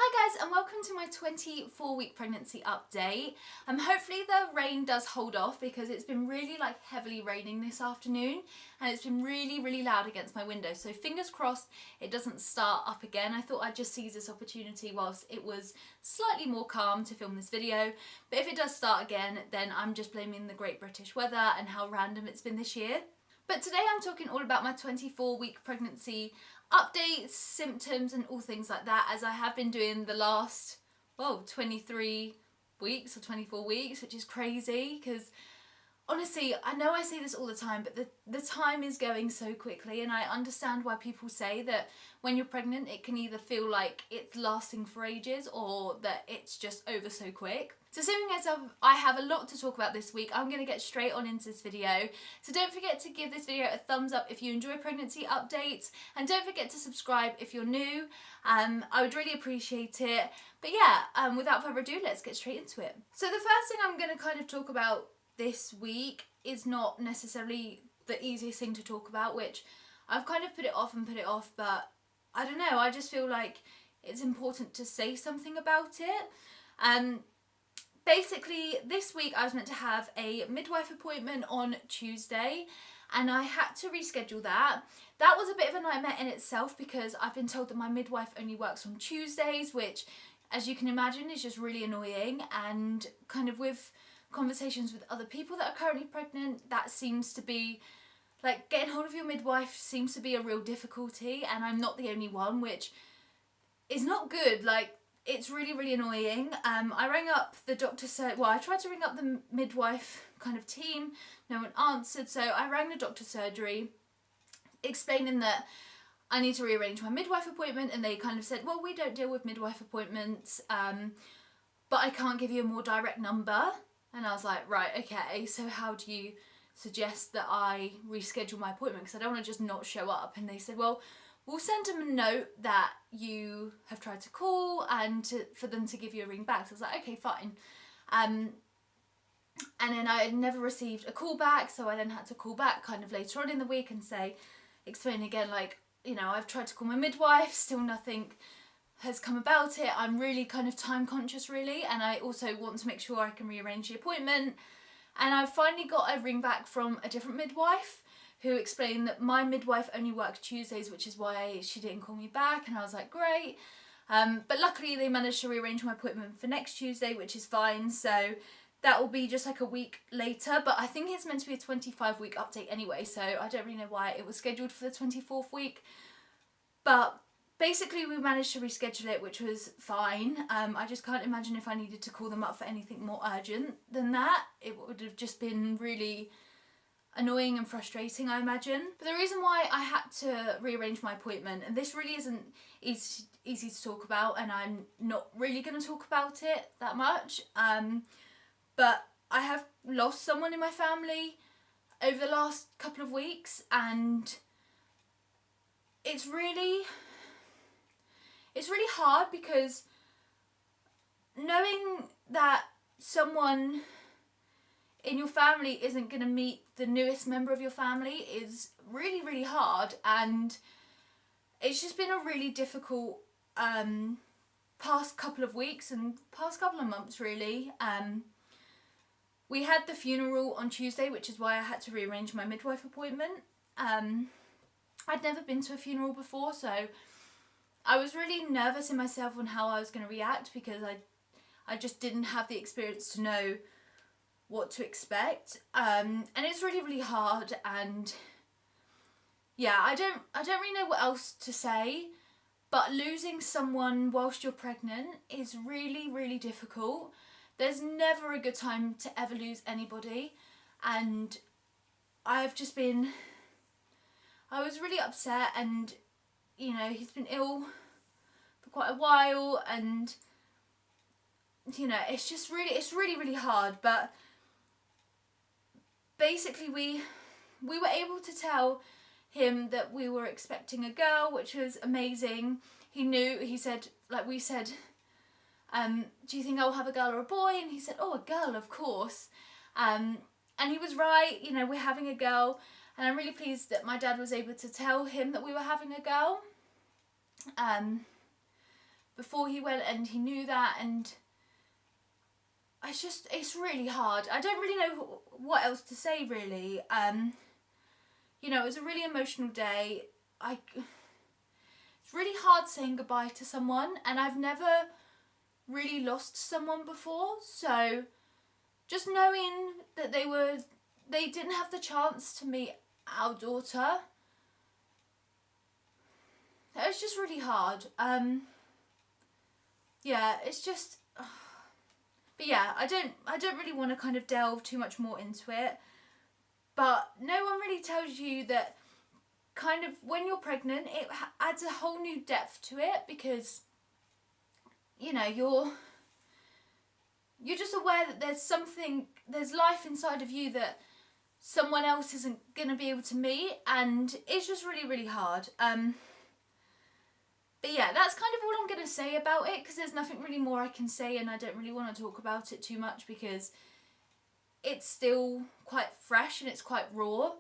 Hi guys, and welcome to my 24-week pregnancy update. Hopefully the rain does hold off because it's been really heavily raining this afternoon and it's been really loud against my window, so fingers crossed it doesn't start up again. I thought I'd just seize this opportunity whilst it was slightly more calm to film this video, but if it does start again then I'm just blaming the Great British weather and how random it's been this year. But today I'm talking all about my 24-week pregnancy updates, symptoms and all things like that, as I have been doing the last, 23 weeks or 24 weeks, which is crazy because honestly, I know I say this all the time, but the time is going so quickly, and I understand why people say that when you're pregnant it can either feel like it's lasting for ages or that it's just over so quick. So seeing as I have a lot to talk about this week, I'm going to get straight on into this video. So don't forget to give this video a thumbs up if you enjoy pregnancy updates, and don't forget to subscribe if you're new. I would really appreciate it. But yeah, without further ado, let's get straight into it. So the first thing I'm going to kind of talk about this week is not necessarily the easiest thing to talk about, which I've kind of put it off, but I don't know, I just feel like it's important to say something about it. Basically, this week I was meant to have a midwife appointment on Tuesday and I had to reschedule that. That was a bit of a nightmare in itself because I've been told that my midwife only works on Tuesdays, which, as you can imagine, is just really annoying, and kind of with conversations with other people that are currently pregnant, that seems to be, getting hold of your midwife seems to be a real difficulty, and I'm not the only one, which is not good. It's really annoying. I rang up the doctor, I tried to ring up the midwife kind of team, no one answered, so I rang the doctor's surgery explaining that I need to rearrange my midwife appointment, and they kind of said, well, we don't deal with midwife appointments, but I can't give you a more direct number. And I was like, right, okay, so how do you suggest that I reschedule my appointment, because I don't want to just not show up? And they said, well, we'll send them a note that you have tried to call and for them to give you a ring back. So I was like, okay, fine. And then I had never received a call back, so I then had to call back kind of later on in the week and explain again, I've tried to call my midwife, still nothing has come about it. I'm really kind of time conscious really, and I also want to make sure I can rearrange the appointment. And I finally got a ring back from a different midwife who explained that my midwife only works Tuesdays, which is why she didn't call me back, and I was like, great. But luckily they managed to rearrange my appointment for next Tuesday, which is fine, so that will be just a week later, but I think it's meant to be a 25-week update anyway, so I don't really know why it was scheduled for the 24th week. But basically we managed to reschedule it, which was fine. I just can't imagine if I needed to call them up for anything more urgent than that. It would have just been really annoying and frustrating, I imagine. But the reason why I had to rearrange my appointment, and this really isn't easy to talk about, and I'm not really going to talk about it that much, but I have lost someone in my family over the last couple of weeks, and it's really hard because knowing that someone in your family isn't going to meet the newest member of your family is really hard, and it's just been a really difficult past couple of weeks and past couple of months really. We had the funeral on Tuesday, which is why I had to rearrange my midwife appointment. I'd never been to a funeral before, so I was really nervous in myself on how I was going to react because I just didn't have the experience to know what to expect. And it's really hard, and yeah, I don't really know what else to say, but losing someone whilst you're pregnant is really difficult. There's never a good time to ever lose anybody, and I was really upset, and he's been ill for quite a while, and it's really hard. But basically we were able to tell him that we were expecting a girl, which was amazing. He knew, we said, do you think I'll have a girl or a boy? And he said, oh, a girl, of course. And he was right, we're having a girl, and I'm really pleased that my dad was able to tell him that we were having a girl. before he went, and he knew that, and it's really hard. I don't really know what else to say, really. You know, it was a really emotional day. It's really hard saying goodbye to someone, and I've never really lost someone before, so just knowing that they didn't have the chance to meet our daughter, it was just really hard. Yeah, it's just, but yeah, I don't really want to kind of delve too much more into it, but no one really tells you that kind of when you're pregnant, it adds a whole new depth to it, because, you know, you're just aware that there's life inside of you that someone else isn't going to be able to meet, and it's just really, really hard. But yeah, that's kind of all I'm going to say about it, because there's nothing really more I can say, and I don't really want to talk about it too much because it's still quite fresh and it's quite raw.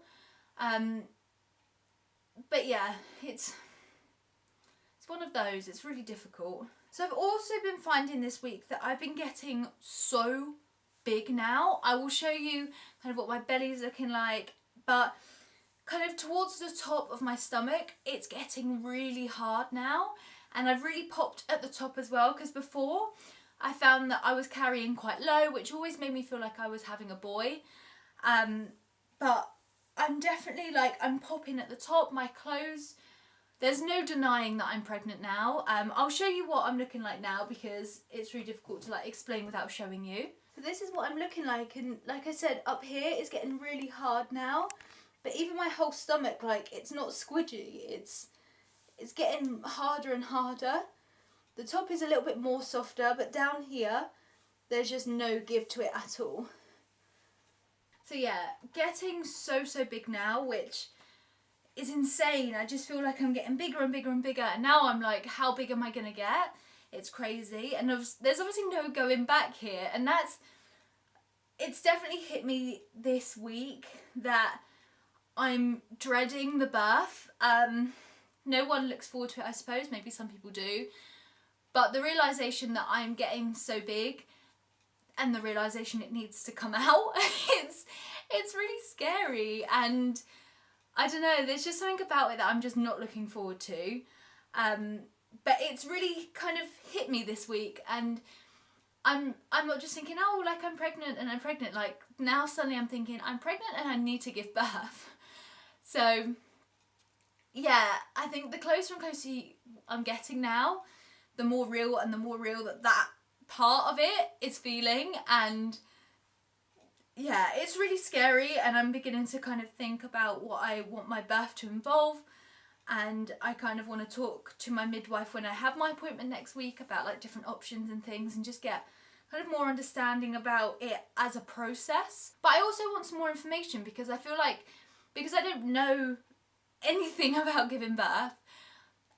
But yeah, it's one of those. It's really difficult. So I've also been finding this week that I've been getting so big now. I will show you kind of what my belly's looking like, but kind of towards the top of my stomach, it's getting really hard now, and I've really popped at the top as well, because before I found that I was carrying quite low, which always made me feel like I was having a boy. But I'm definitely I'm popping at the top. My clothes, there's no denying that I'm pregnant now. I'll show you what I'm looking like now, because it's really difficult to explain without showing you. So this is what I'm looking like, and like I said, up here it's getting really hard now. But even my whole stomach, it's not squidgy. It's getting harder and harder. The top is a little bit more softer, but down here, there's just no give to it at all. So yeah, getting so big now, which is insane. I just feel like I'm getting bigger and bigger and bigger. And now I'm like, how big am I going to get? It's crazy. And there's obviously no going back here. And it's definitely hit me this week that I'm dreading the birth. No one looks forward to it, I suppose. Maybe some people do. But the realisation that I'm getting so big, and the realisation it needs to come out, it's really scary. And I don't know, there's just something about it that I'm just not looking forward to. But it's really kind of hit me this week, and I'm not just thinking, oh, I'm pregnant and I'm pregnant. Now suddenly I'm thinking, I'm pregnant and I need to give birth. So yeah, I think the closer and closer I'm getting now, the more real that part of it is feeling. And yeah, it's really scary, and I'm beginning to kind of think about what I want my birth to involve. And I kind of want to talk to my midwife when I have my appointment next week about different options and things, and just get kind of more understanding about it as a process. But I also want some more information, because I feel because I don't know anything about giving birth,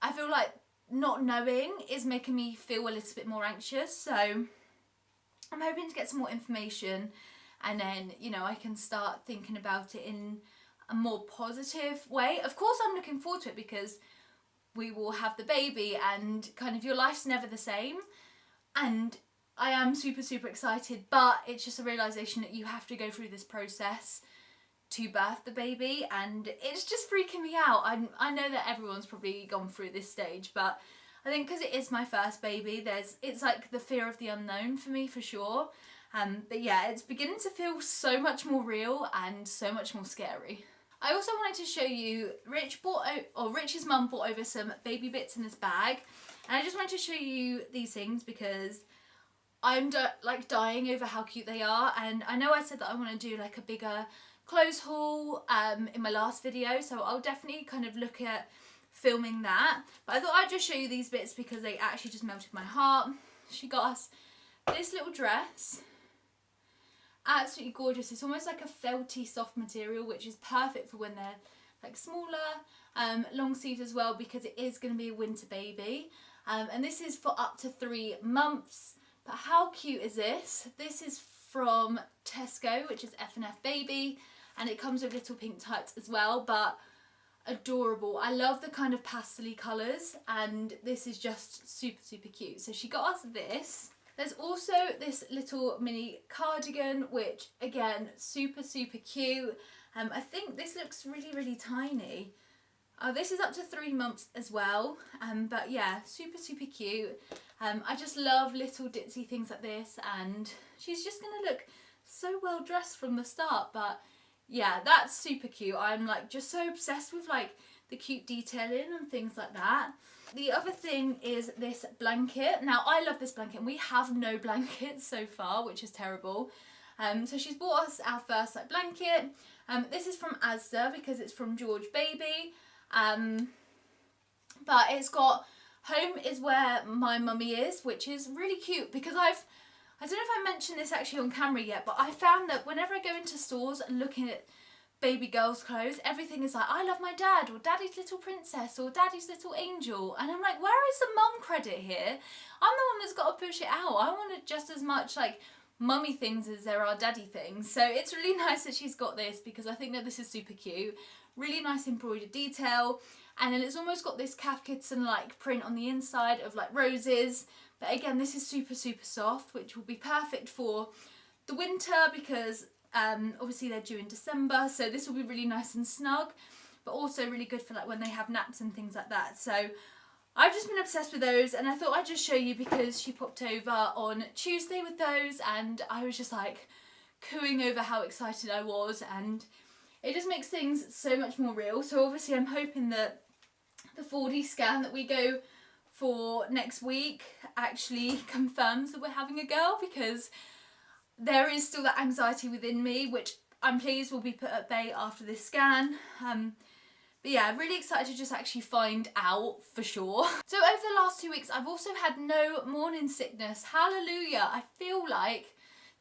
I feel like not knowing is making me feel a little bit more anxious. So I'm hoping to get some more information, and then, I can start thinking about it in a more positive way. Of course, I'm looking forward to it, because we will have the baby, and kind of your life's never the same. And I am super excited, but it's just a realisation that you have to go through this process to birth the baby, and it's just freaking me out. I know that everyone's probably gone through this stage, but I think because it is my first baby, it's the fear of the unknown for me, for sure. But yeah, it's beginning to feel so much more real and so much more scary. I also wanted to show you, Rich's mum brought over some baby bits in this bag, and I just wanted to show you these things because I'm dying over how cute they are. And I know I said that I want to do a bigger clothes haul in my last video, so I'll definitely kind of look at filming that. But I thought I'd just show you these bits because they actually just melted my heart. She got us this little dress. Absolutely gorgeous. It's almost like a felty soft material, which is perfect for when they're smaller. Long sleeves as well, because it is going to be a winter baby. And this is for up to 3 months. But how cute is this? This is from Tesco, which is F&F Baby, and it comes with little pink tights as well. But adorable. I love the kind of pastel-y colours, and this is just super, super cute. So she got us this. There's also this little mini cardigan, which again, super, super cute. I think this looks really, really tiny. This is up to 3 months as well, but yeah, super, super cute. I just love little ditzy things like this, and she's just gonna look so well dressed from the start. But yeah, that's super cute. I'm like just so obsessed with like the cute detailing and things like that. The other thing is this blanket. Now I love this blanket, and we have no blankets so far, which is terrible. So she's bought us our first like blanket. This is from Asda because it's from George Baby. But it's got home is where my mummy is, which is really cute because I don't know if I mentioned this actually on camera yet, but I found that whenever I go into stores and looking at baby girls' clothes, everything is like, I love my dad, or daddy's little princess, or daddy's little angel. And I'm like, where is the mum credit here? I'm the one that's got to push it out. I want it just as much like mummy things as there are daddy things. So it's really nice that she's got this because I think that this is super cute. Really nice embroidered detail. And then it's almost got this Cath Kidston like print on the inside of like roses. But again, this is super, super soft, which will be perfect for the winter because obviously they're due in December. So this will be really nice and snug, but also really good for like when they have naps and things like that. So I've just been obsessed with those, and I thought I'd just show you because she popped over on Tuesday with those, and I was just like cooing over how excited I was, and it just makes things so much more real. So obviously I'm hoping that the 4D scan that we go for next week actually confirms that we're having a girl, because there is still that anxiety within me, which I'm pleased will be put at bay after this scan. But yeah, really excited to just actually find out for sure. So over the last 2 weeks, I've also had no morning sickness. Hallelujah. I feel like,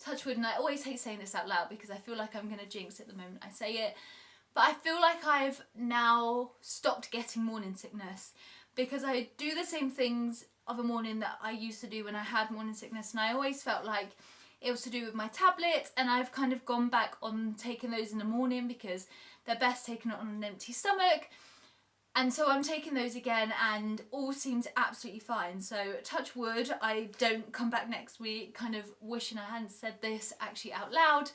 touch wood, and I always hate saying this out loud because I feel like I'm going to jinx it the moment I say it, but I feel like I've now stopped getting morning sickness because I do the same things of a morning that I used to do when I had morning sickness, and I always felt like it was to do with my tablets, and I've kind of gone back on taking those in the morning because they're best taken on an empty stomach. And so I'm taking those again, and all seems absolutely fine. So touch wood, I don't come back next week kind of wishing I hadn't said this actually out loud.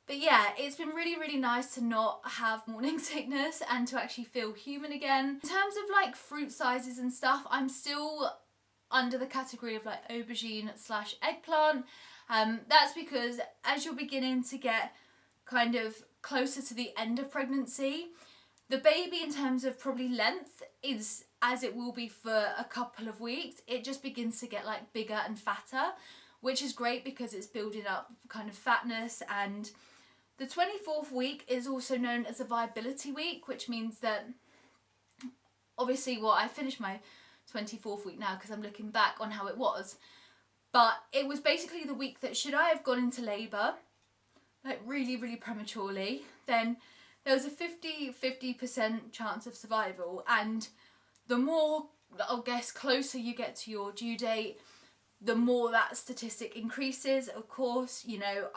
But yeah, it's been really, really nice to not have morning sickness and to actually feel human again. In terms of like fruit sizes and stuff, I'm still under the category of like aubergine / eggplant. That's because as you're beginning to get kind of closer to the end of pregnancy, the baby in terms of probably length is as it will be for a couple of weeks. It just begins to get like bigger and fatter, which is great because it's building up kind of fatness. And the 24th week is also known as a viability week, which means that obviously, well, I finished my 24th week now because I'm looking back on how it was. But it was basically the week that should I have gone into labour, like really, really prematurely, then there was a 50% chance of survival. And the more, I guess, closer you get to your due date, the more that statistic increases. Of course, you know,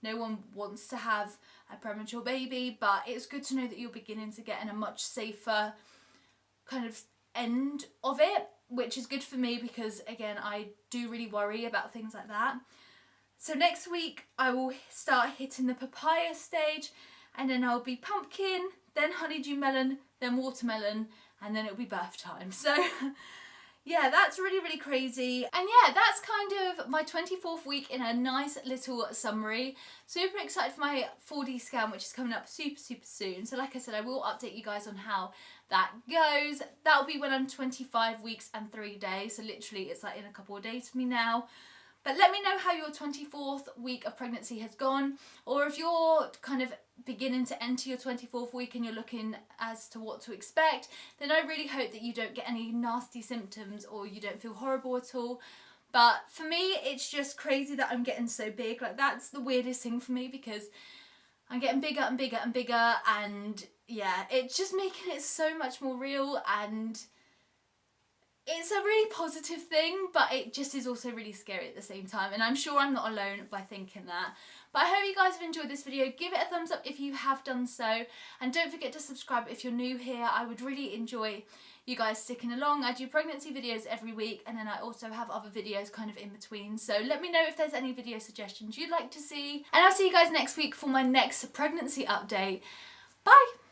no one wants to have a premature baby, but it's good to know that you're beginning to get in a much safer kind of end of it, which is good for me because, again, I do really worry about things like that. So next week I will start hitting the papaya stage, and then I'll be pumpkin, then honeydew melon, then watermelon, and then it'll be birth time. So yeah, that's really, really crazy. And yeah, that's kind of my 24th week in a nice little summary. Super excited for my 4D scan, which is coming up super, super soon. So like I said, I will update you guys on how that goes. That'll be when I'm 25 weeks and 3 days. So literally it's like in a couple of days for me now. But let me know how your 24th week of pregnancy has gone, or if you're kind of beginning to enter your 24th week and you're looking as to what to expect, then I really hope that you don't get any nasty symptoms or you don't feel horrible at all. But for me, it's just crazy that I'm getting so big. Like, that's the weirdest thing for me because I'm getting bigger and bigger and bigger, and yeah, it's just making it so much more real. And it's a really positive thing, but it just is also really scary at the same time, and I'm sure I'm not alone by thinking that. But I hope you guys have enjoyed this video. Give it a thumbs up if you have done so, and don't forget to subscribe if you're new here. I would really enjoy you guys sticking along. I do pregnancy videos every week, and then I also have other videos kind of in between, so let me know if there's any video suggestions you'd like to see, and I'll see you guys next week for my next pregnancy update. Bye!